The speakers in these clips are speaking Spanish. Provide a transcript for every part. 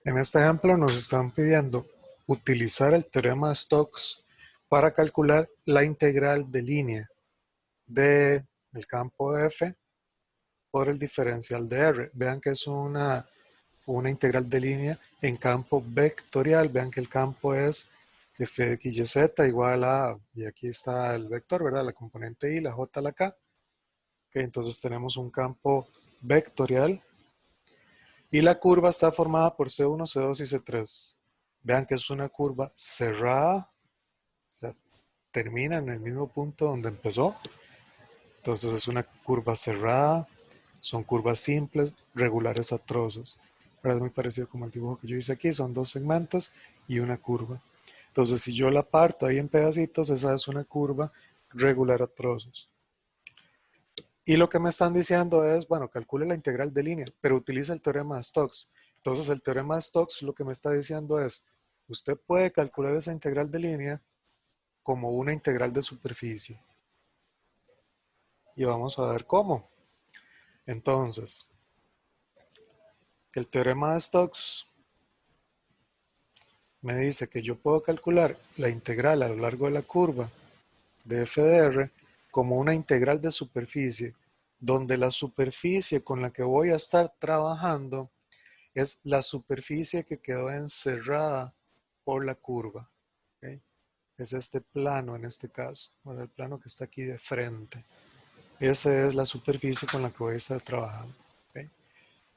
En este ejemplo nos están pidiendo utilizar el teorema de Stokes para calcular la integral de línea del campo F por el diferencial de R. Vean que es una integral de línea en campo vectorial. Vean que el campo es f de x y z igual a, y aquí está el vector, ¿verdad? La componente y, la j, la k. Okay, entonces tenemos un campo vectorial y la curva está formada por C1, C2 y C3. Vean que es una curva cerrada, o sea, termina en el mismo punto donde empezó. Entonces es una curva cerrada, son curvas simples, regulares a trozos. Pero es muy parecido como el dibujo que yo hice aquí, son dos segmentos y una curva. Entonces si yo la parto ahí en pedacitos, esa es una curva regular a trozos. Y lo que me están diciendo es, bueno, calcule la integral de línea, pero utiliza el teorema de Stokes. Entonces el teorema de Stokes lo que me está diciendo es, usted puede calcular esa integral de línea como una integral de superficie. Y vamos a ver cómo. Entonces, el teorema de Stokes me dice que yo puedo calcular la integral a lo largo de la curva de f de r como una integral de superficie, donde la superficie con la que voy a estar trabajando es la superficie que quedó encerrada por la curva. ¿Okay? Es este plano en este caso, el plano que está aquí de frente. Esa es la superficie con la que voy a estar trabajando. ¿Okay?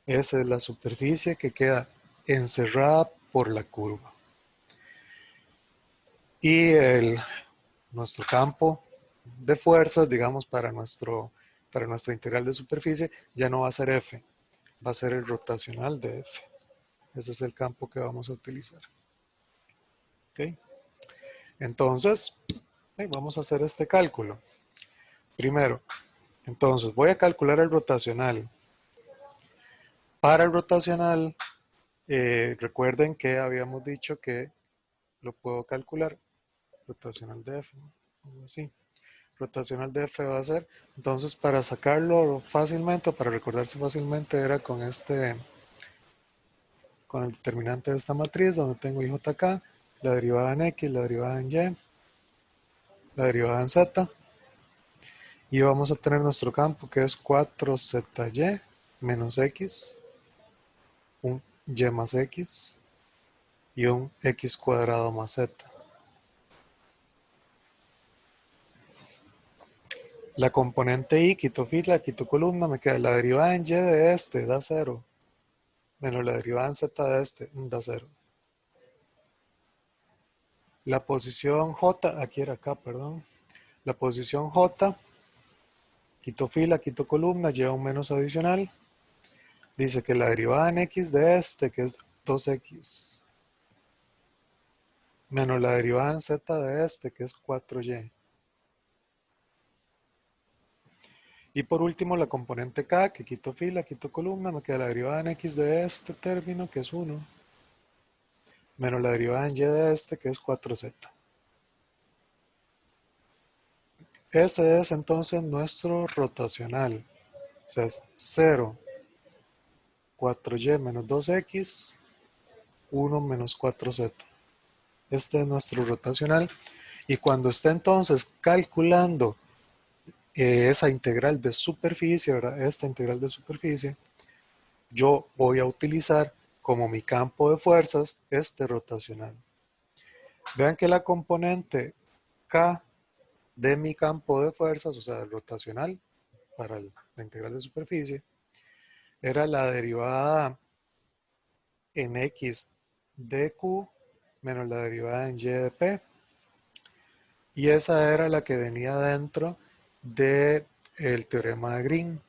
Esa es la superficie que queda encerrada por la curva. Y nuestro campo de fuerzas, digamos, para nuestra integral de superficie, ya no va a ser F, va a ser el rotacional de F. Ese es el campo que vamos a utilizar. ¿Okay? Entonces, vamos a hacer este cálculo. Primero, entonces voy a calcular el rotacional. Para el rotacional, recuerden que habíamos dicho que lo puedo calcular. Rotacional de F, ¿no? Así. Rotacional de F va a ser, entonces para sacarlo fácilmente, para recordarse fácilmente, era con con el determinante de esta matriz, donde tengo IJK, la derivada en X, la derivada en Y, la derivada en Z, y vamos a tener nuestro campo que es 4ZY menos X, un Y más X, y un X cuadrado más Z. La componente Y, quito fila, quito columna, me queda la derivada en Y de este, da 0, menos la derivada en Z de este, da 0. La posición J, aquí era acá, perdón. La posición J, quito fila, quito columna, lleva un menos adicional. Dice que la derivada en X de este, que es 2X, menos la derivada en Z de este, que es 4Y. Y por último, la componente K, que quito fila, quito columna, me queda la derivada en X de este término, que es 1, menos la derivada en Y de este, que es 4Z. Ese es entonces nuestro rotacional. O sea, es 0, 4Y menos 2X, 1 menos 4Z. Este es nuestro rotacional. Y cuando esté entonces calculando esa integral de superficie, ¿verdad? Esta integral de superficie, yo voy a utilizar como mi campo de fuerzas este rotacional. Vean que la componente K de mi campo de fuerzas, o sea, el rotacional para la integral de superficie, era la derivada en X de Q menos la derivada en Y de P. Y esa era la que venía dentro del teorema de Green.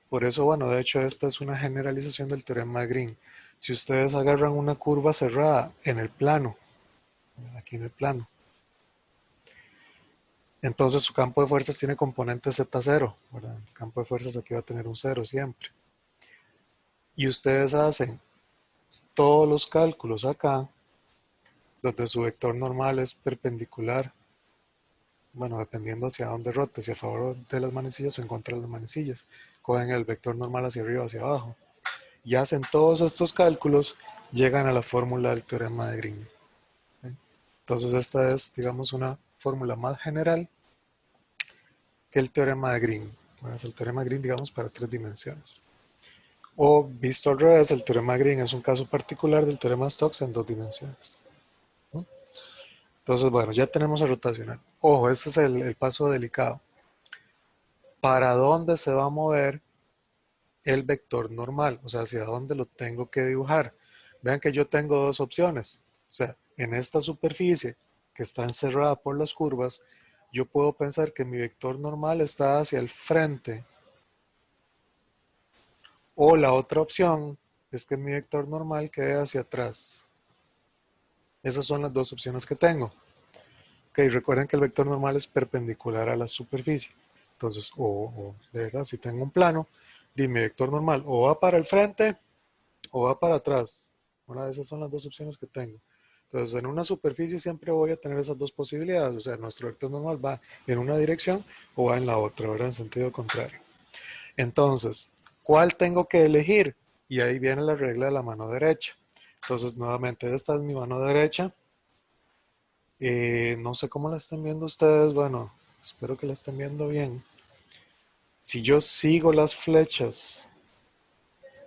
Por eso, bueno, de hecho esta es una generalización del teorema de Green. Si ustedes agarran una curva cerrada en el plano, aquí en el plano, entonces su campo de fuerzas tiene componente Z0, ¿verdad? El campo de fuerzas aquí va a tener un 0 siempre. Y ustedes hacen todos los cálculos acá, donde su vector normal es perpendicular, bueno, dependiendo hacia dónde rote, si a favor de las manecillas o en contra de las manecillas. Cogen el vector normal hacia arriba o hacia abajo. Y hacen todos estos cálculos llegan a la fórmula del teorema de Green. ¿Ok? Entonces esta es, digamos, una fórmula más general que el teorema de Green. Bueno, es el teorema de Green, digamos, para 3 dimensiones. O visto al revés, el teorema de Green es un caso particular del teorema de Stokes en 2 dimensiones. ¿No? Entonces, bueno, ya tenemos el rotacional. Ojo, este es el paso delicado. ¿Para dónde se va a mover el vector normal? O sea, ¿hacia dónde lo tengo que dibujar? Vean que yo tengo dos opciones. O sea, en esta superficie que está encerrada por las curvas, yo puedo pensar que mi vector normal está hacia el frente. O la otra opción es que mi vector normal quede hacia atrás. Esas son las dos opciones que tengo. Ok, recuerden que el vector normal es perpendicular a la superficie. Entonces, de verdad, si tengo un plano, mi vector normal o va para el frente o va para atrás. Una de esas son las dos opciones que tengo. Entonces, en una superficie siempre voy a tener esas dos posibilidades. O sea, nuestro vector normal va en una dirección o va en la otra, ¿verdad? En sentido contrario. Entonces, ¿cuál tengo que elegir? Y ahí viene la regla de la mano derecha. Entonces, nuevamente, esta es mi mano derecha. No sé cómo la estén viendo ustedes. Bueno, espero que la estén viendo bien. Si yo sigo las flechas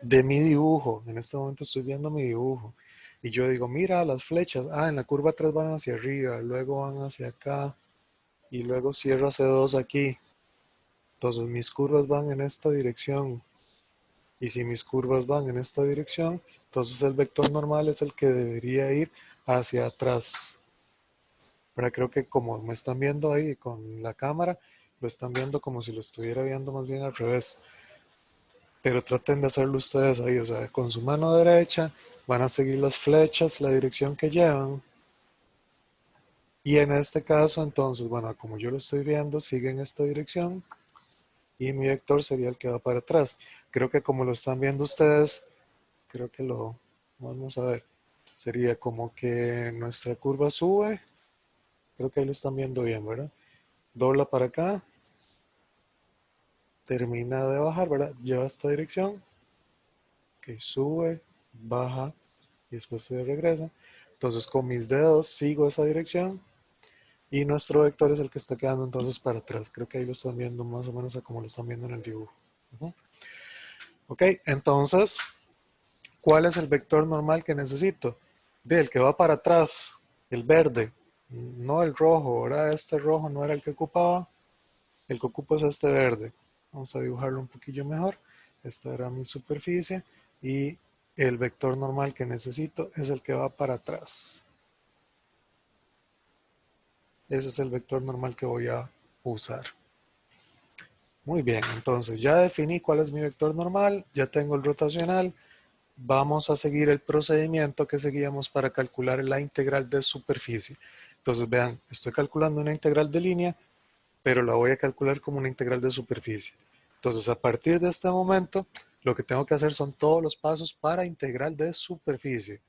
de mi dibujo, en este momento estoy viendo mi dibujo, y yo digo, mira las flechas, en la curva 3 van hacia arriba, luego van hacia acá, y luego cierra C2 aquí. Entonces mis curvas van en esta dirección, y si mis curvas van en esta dirección, entonces el vector normal es el que debería ir hacia atrás. Pero creo que como me están viendo ahí con la cámara, lo están viendo como si lo estuviera viendo más bien al revés. Pero traten de hacerlo ustedes ahí, o sea, con su mano derecha van a seguir las flechas, la dirección que llevan. Y en este caso, entonces, bueno, como yo lo estoy viendo, sigue en esta dirección y mi vector sería el que va para atrás. Creo que como lo están viendo ustedes, creo que lo vamos a ver. Sería como que nuestra curva sube, creo que ahí lo están viendo bien, ¿verdad? Dobla para acá, termina de bajar, ¿verdad? Lleva esta dirección, que sube, baja y después se regresa. Entonces con mis dedos sigo esa dirección y nuestro vector es el que está quedando entonces para atrás. Creo que ahí lo están viendo más o menos a como lo están viendo en el dibujo. Ok, entonces, ¿cuál es el vector normal que necesito? Del que va para atrás, el verde, no el rojo. Ahora este rojo no era el que ocupaba, el que ocupa es este verde. Vamos a dibujarlo un poquillo mejor. Esta era mi superficie y el vector normal que necesito es el que va para atrás. Ese es el vector normal que voy a usar. Muy bien, entonces ya definí cuál es mi vector normal, ya tengo el rotacional. Vamos a seguir el procedimiento que seguíamos para calcular la integral de superficie. Entonces vean, estoy calculando una integral de línea, pero la voy a calcular como una integral de superficie. Entonces, a partir de este momento, lo que tengo que hacer son todos los pasos para integral de superficie.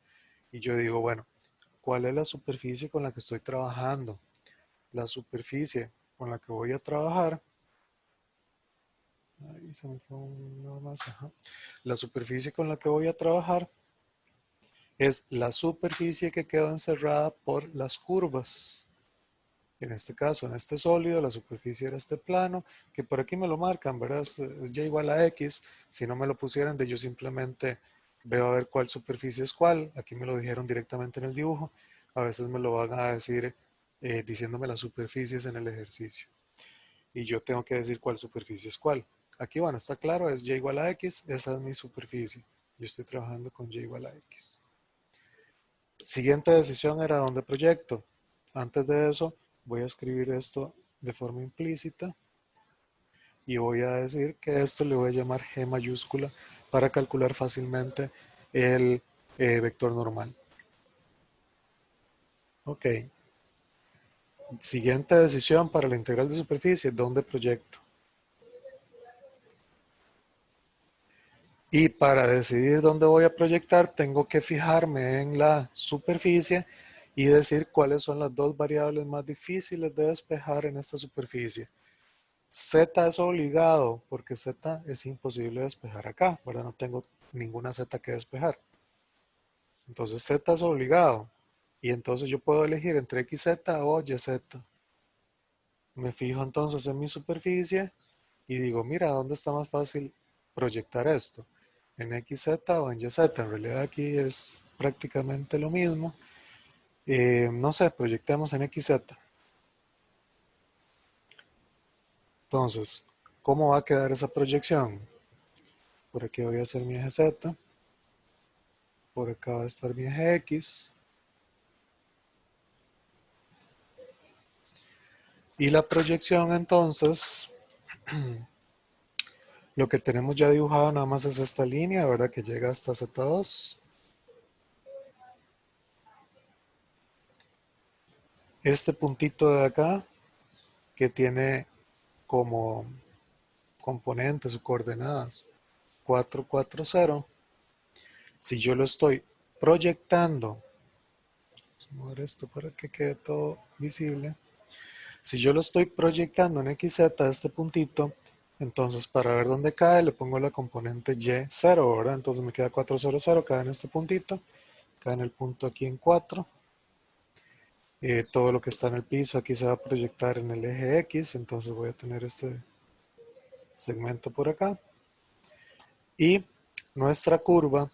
Y yo digo, bueno, ¿cuál es la superficie con la que estoy trabajando? La superficie con la que voy a trabajar, ahí se me fue una más, ajá. La superficie con la que voy a trabajar es la superficie que quedó encerrada por las curvas. En este caso, en este sólido, la superficie era este plano, que por aquí me lo marcan, ¿verdad? Es y igual a x. Si no me lo pusieran, yo simplemente veo a ver cuál superficie es cuál. Aquí me lo dijeron directamente en el dibujo. A veces me lo van a decir diciéndome las superficies en el ejercicio. Y yo tengo que decir cuál superficie es cuál. Aquí, bueno, está claro, es y igual a x. Esa es mi superficie. Yo estoy trabajando con y igual a x. Siguiente decisión era dónde proyecto. Antes de eso, voy a escribir esto de forma implícita y voy a decir que esto le voy a llamar G mayúscula para calcular fácilmente el vector normal. Ok. Siguiente decisión para la integral de superficie, ¿dónde proyecto? Y para decidir dónde voy a proyectar, tengo que fijarme en la superficie y decir cuáles son las dos variables más difíciles de despejar en esta superficie. Z es obligado porque Z es imposible despejar acá, ¿verdad? No tengo ninguna Z que despejar. Entonces Z es obligado. Y entonces yo puedo elegir entre XZ o YZ. Me fijo entonces en mi superficie y digo, mira, ¿dónde está más fácil proyectar esto? ¿En XZ o en YZ? En realidad aquí es prácticamente lo mismo. No sé, proyectemos en XZ. Entonces, ¿cómo va a quedar esa proyección? Por aquí voy a hacer mi eje Z. Por acá va a estar mi eje X. Y la proyección entonces, lo que tenemos ya dibujado nada más es esta línea, ¿verdad? Que llega hasta Z2. Este puntito de acá, que tiene como componentes o coordenadas 4, 4, 0. Si yo lo estoy proyectando, vamos a mover esto para que quede todo visible. Si yo lo estoy proyectando en XZ, este puntito, entonces para ver dónde cae le pongo la componente Y0, ¿verdad? Entonces me queda 4, 0, 0, cae en este puntito, cae en el punto aquí en 4. Todo lo que está en el piso aquí se va a proyectar en el eje X, entonces voy a tener este segmento por acá. Y nuestra curva,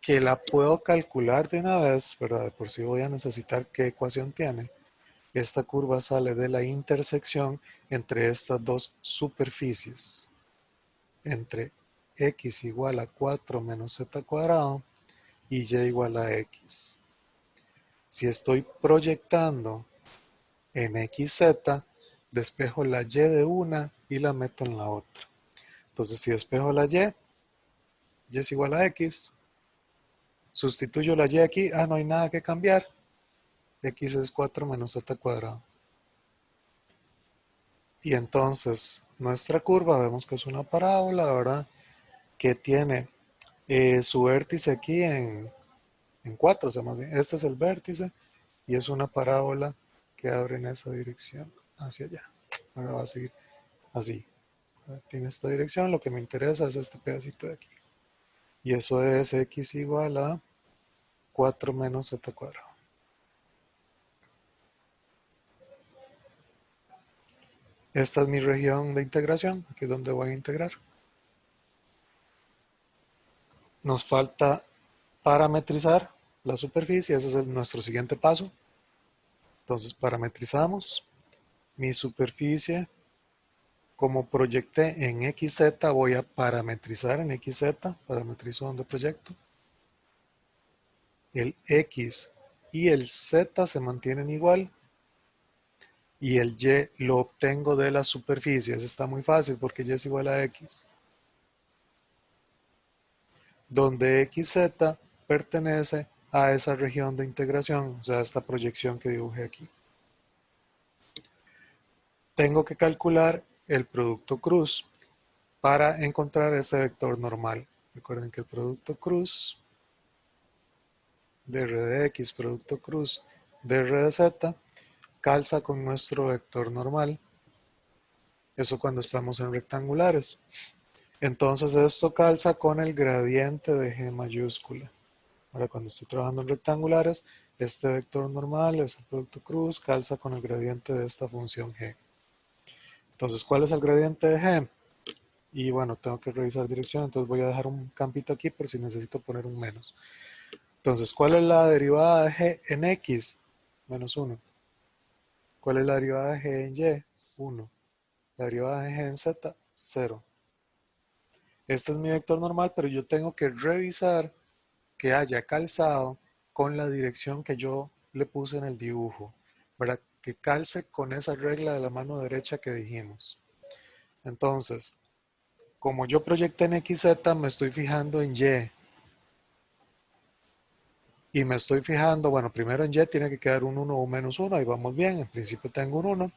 que la puedo calcular de una vez, ¿verdad? De por sí voy a necesitar qué ecuación tiene. Esta curva sale de la intersección entre estas dos superficies, entre x igual a 4 menos z cuadrado y y igual a x. Si estoy proyectando en xz, despejo la y de una y la meto en la otra. Entonces, si despejo la y es igual a x, sustituyo la y aquí, no hay nada que cambiar, x es 4 menos z cuadrado. Y entonces nuestra curva, vemos que es una parábola, ¿verdad? Que tiene su vértice aquí en 4, o sea, más bien, este es el vértice y es una parábola que abre en esa dirección hacia allá. Ahora va a seguir así. Tiene esta dirección, lo que me interesa es este pedacito de aquí. Y eso es x igual a 4 menos z cuadrado. Esta es mi región de integración, aquí es donde voy a integrar. Nos falta parametrizar la superficie, ese es nuestro siguiente paso. Entonces parametrizamos mi superficie. Como proyecté en XZ, voy a parametrizar en XZ, parametrizo donde proyecto. El X y el Z se mantienen igual y el Y lo obtengo de la superficie. Eso está muy fácil porque Y es igual a X. Donde XZ pertenece a esa región de integración, o sea, esta proyección que dibujé aquí. Tengo que calcular el producto cruz para encontrar ese vector normal. Recuerden que el producto cruz de R de X, producto cruz de R de Z, calza con nuestro vector normal. Eso cuando estamos en rectangulares. Entonces esto calza con el gradiente de G mayúscula. Ahora cuando estoy trabajando en rectangulares, este vector normal es el producto cruz, calza con el gradiente de esta función G. Entonces, ¿cuál es el gradiente de G? Y bueno, tengo que revisar dirección, entonces voy a dejar un campito aquí por si necesito poner un menos. Entonces, ¿cuál es la derivada de G en X? Menos 1. ¿Cuál es la derivada de G en Y? 1. La derivada de G en Z, 0. Este es mi vector normal, pero yo tengo que revisar que haya calzado con la dirección que yo le puse en el dibujo, para que calce con esa regla de la mano derecha que dijimos. Entonces, como yo proyecté en XZ, me estoy fijando en Y. Y me estoy fijando, bueno, primero en Y tiene que quedar un 1 o un menos 1, ahí vamos bien, en principio tengo un 1.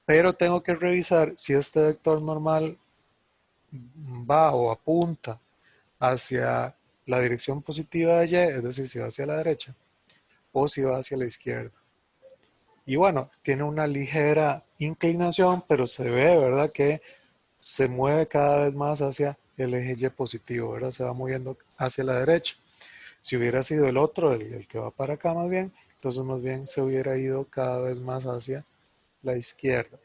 Pero tengo que revisar si este vector normal va o apunta hacia la dirección positiva de Y, es decir, si va hacia la derecha, o si va hacia la izquierda. Y bueno, tiene una ligera inclinación, pero se ve, ¿verdad?, que se mueve cada vez más hacia el eje Y positivo, ¿verdad? Se va moviendo hacia la derecha. Si hubiera sido el otro, el que va para acá más bien, entonces más bien se hubiera ido cada vez más hacia la izquierda.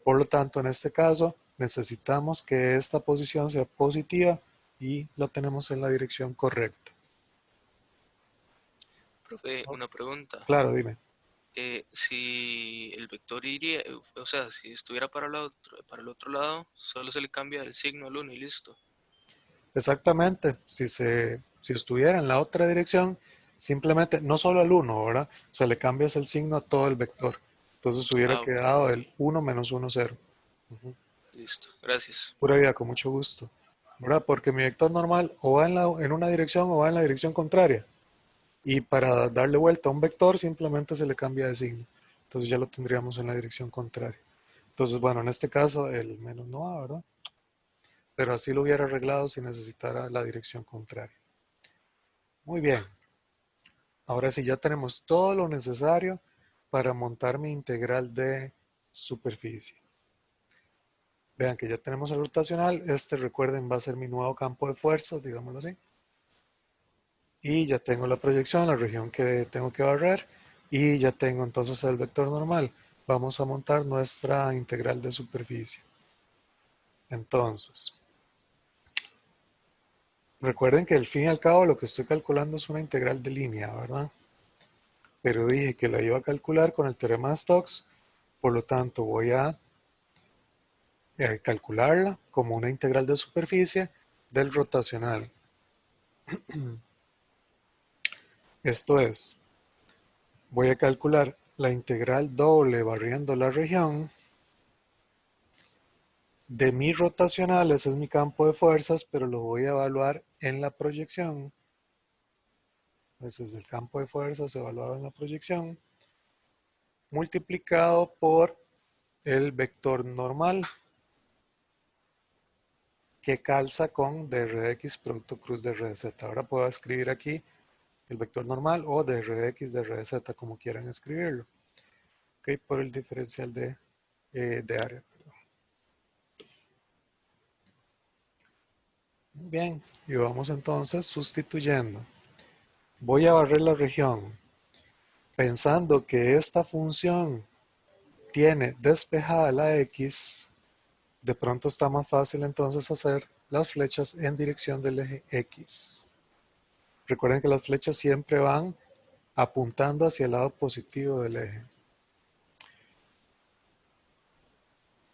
Por lo tanto, en este caso, necesitamos que esta posición sea positiva y la tenemos en la dirección correcta. Profe, una pregunta. Claro, dime. Si el vector iría, o sea, si estuviera para el otro lado, solo se le cambia el signo al uno y listo. Exactamente. Si estuviera en la otra dirección, simplemente, no solo al 1, ¿verdad? Se le cambias el signo a todo el vector. Entonces hubiera Ah, ok, quedado el 1 menos 1, 0. listo. Gracias. Pura vida, con mucho gusto. ¿Verdad? Porque mi vector normal o va en una dirección o va en la dirección contraria. Y para darle vuelta a un vector simplemente se le cambia de signo. Entonces ya lo tendríamos en la dirección contraria. Entonces, bueno, en este caso el menos no va, ¿verdad? Pero así lo hubiera arreglado si necesitara la dirección contraria. Muy bien. Ahora sí ya tenemos todo lo necesario para montar mi integral de superficie. Vean que ya tenemos el rotacional. Este, recuerden, va a ser mi nuevo campo de fuerzas, digámoslo así. Y ya tengo la proyección, la región que tengo que barrer. Y ya tengo entonces el vector normal. Vamos a montar nuestra integral de superficie. Entonces, recuerden que al fin y al cabo lo que estoy calculando es una integral de línea, ¿verdad? Pero dije que la iba a calcular con el teorema de Stokes. Por lo tanto, voy a calcularla como una integral de superficie del rotacional. Esto es, voy a calcular la integral doble barriendo la región de mi rotacional, ese es mi campo de fuerzas, pero lo voy a evaluar en la proyección. Ese es el campo de fuerzas evaluado en la proyección, multiplicado por el vector normal que calza con dr de x producto cruz dr de z. Ahora puedo escribir aquí el vector normal o dr de x dr de z, como quieran escribirlo. Ok, por el diferencial de área. Bien, y vamos entonces sustituyendo. Voy a barrer la región pensando que esta función tiene despejada la x. De pronto está más fácil entonces hacer las flechas en dirección del eje x. Recuerden que las flechas siempre van apuntando hacia el lado positivo del eje.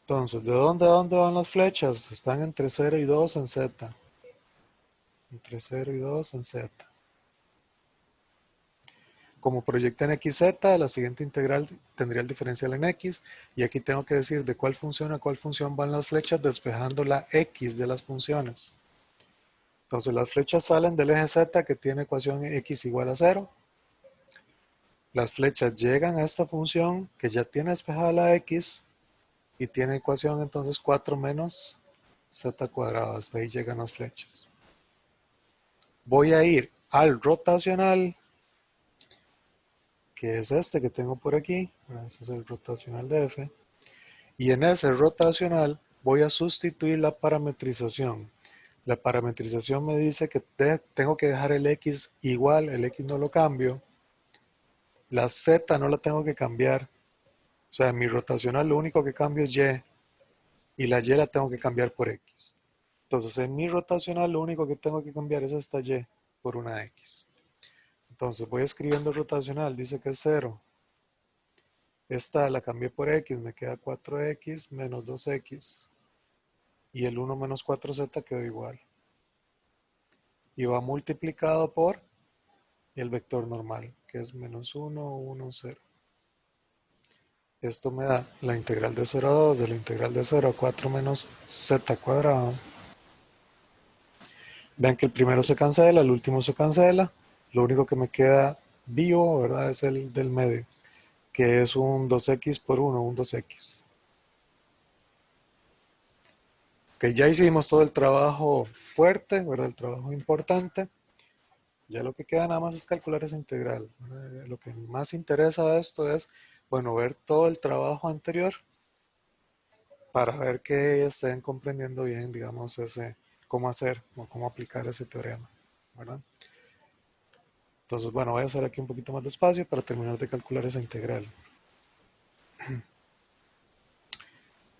Entonces, ¿de dónde a dónde van las flechas? Están entre 0 y 2 en z. Entre 0 y 2 en z. Como proyecta en xz, la siguiente integral tendría el diferencial en x. Y aquí tengo que decir de cuál función a cuál función van las flechas despejando la x de las funciones. Entonces las flechas salen del eje z que tiene ecuación x igual a 0. Las flechas llegan a esta función que ya tiene despejada la x y tiene ecuación entonces 4 menos z cuadrado. Hasta ahí llegan las flechas. Voy a ir al rotacional, que es este que tengo por aquí. Este es el rotacional de f. Y en ese rotacional voy a sustituir la parametrización. La parametrización me dice que tengo que dejar el x igual, el x no lo cambio. La z no la tengo que cambiar. O sea, en mi rotacional lo único que cambio es y. Y la y la tengo que cambiar por x. Entonces, en mi rotacional lo único que tengo que cambiar es esta y por una x. Entonces, voy escribiendo rotacional. Dice que es 0. Esta la cambié por x. Me queda 4x menos 2x. Y el 1 menos 4z quedó igual. Y va multiplicado por el vector normal, que es menos 1, 1, 0. Esto me da la integral de 0 a 2 de la integral de 0 a 4 menos z cuadrado. Vean que el primero se cancela, el último se cancela. Lo único que me queda vivo, ¿verdad? Es el del medio, que es un 2x por 1, un 2x. Que ya hicimos todo el trabajo fuerte, ¿verdad? El trabajo importante. Ya lo que queda nada más es calcular esa integral. Lo que más interesa de esto es, bueno, ver todo el trabajo anterior para ver que estén comprendiendo bien, digamos, cómo hacer o cómo aplicar ese teorema, ¿verdad? Entonces, bueno, voy a hacer aquí un poquito más despacio para terminar de calcular esa integral.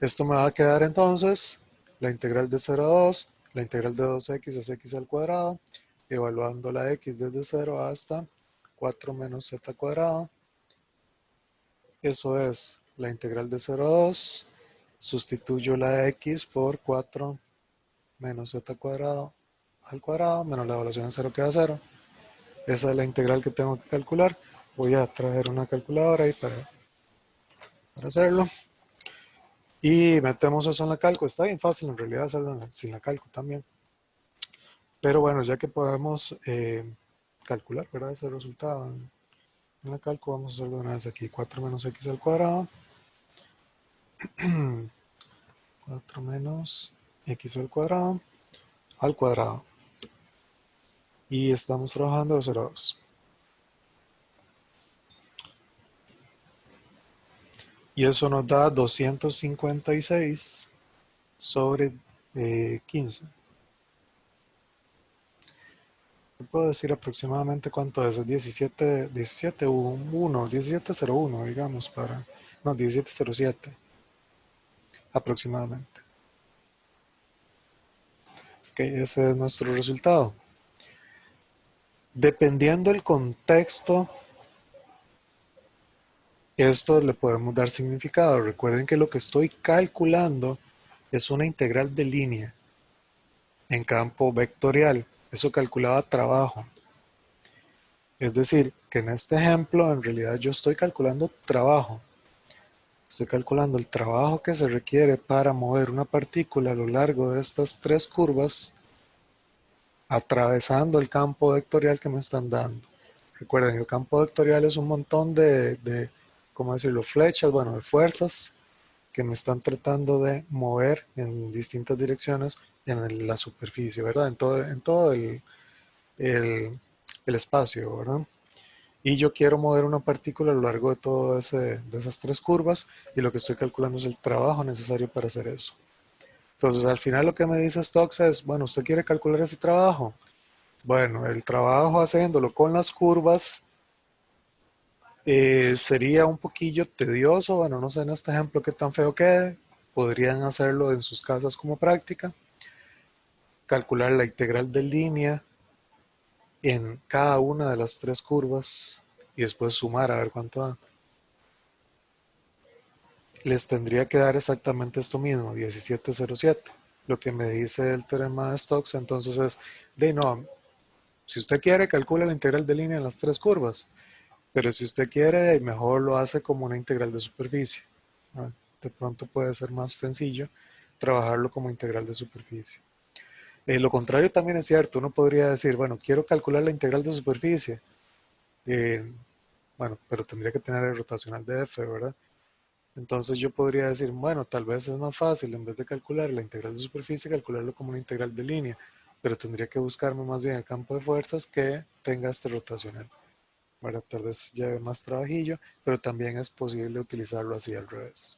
Esto me va a quedar entonces la integral de 0 a 2, la integral de 2x es x al cuadrado, evaluando la x desde 0 hasta 4 menos z cuadrado. Eso es la integral de 0 a 2. Sustituyo la x por 4 menos z cuadrado al cuadrado, menos la evaluación en 0 queda 0. Esa es la integral que tengo que calcular. Voy a traer una calculadora ahí para hacerlo. Y metemos eso en la calco. Está bien fácil en realidad hacerlo sin la calco también. Pero bueno, ya que podemos calcular, ¿verdad? Ese resultado en la calco, vamos a hacerlo de una vez aquí. 4 menos x al cuadrado. 4 menos x al cuadrado. Y estamos trabajando de 0 a 2. Y eso nos da 256 sobre 15. Puedo decir aproximadamente cuánto es, 1701, digamos, no, 1707, aproximadamente. Ok, ese es nuestro resultado. Dependiendo del contexto, esto le podemos dar significado. Recuerden que lo que estoy calculando es una integral de línea en campo vectorial. Eso calculaba trabajo. Es decir, que en este ejemplo en realidad yo estoy calculando trabajo. Estoy calculando el trabajo que se requiere para mover una partícula a lo largo de estas tres curvas, atravesando el campo vectorial que me están dando. Recuerden, el campo vectorial es un montón de ¿cómo decirlo? Flechas, bueno, de fuerzas que me están tratando de mover en distintas direcciones en la superficie, ¿verdad? En todo el espacio, ¿verdad? Y yo quiero mover una partícula a lo largo de esas tres curvas y lo que estoy calculando es el trabajo necesario para hacer eso. Entonces, al final lo que me dice Stokes es, bueno, ¿usted quiere calcular ese trabajo? Bueno, el trabajo haciéndolo con las curvas sería un poquillo tedioso. Bueno, no sé en este ejemplo qué tan feo quede. Podrían hacerlo en sus casas como práctica. Calcular la integral de línea en cada una de las tres curvas y después sumar a ver cuánto da. Les tendría que dar exactamente esto mismo, 1707. Lo que me dice el teorema de Stokes entonces es, no, si usted quiere calcula la integral de línea en las tres curvas, pero si usted quiere mejor lo hace como una integral de superficie. De pronto puede ser más sencillo trabajarlo como integral de superficie. Lo contrario también es cierto, uno podría decir, bueno, quiero calcular la integral de superficie. Bueno, pero tendría que tener el rotacional de f, ¿verdad? Entonces yo podría decir, bueno, tal vez es más fácil en vez de calcular la integral de superficie, calcularlo como una integral de línea, pero tendría que buscarme más bien el campo de fuerzas que tenga este rotacional. Bueno, tal vez lleve más trabajillo, pero también es posible utilizarlo así al revés.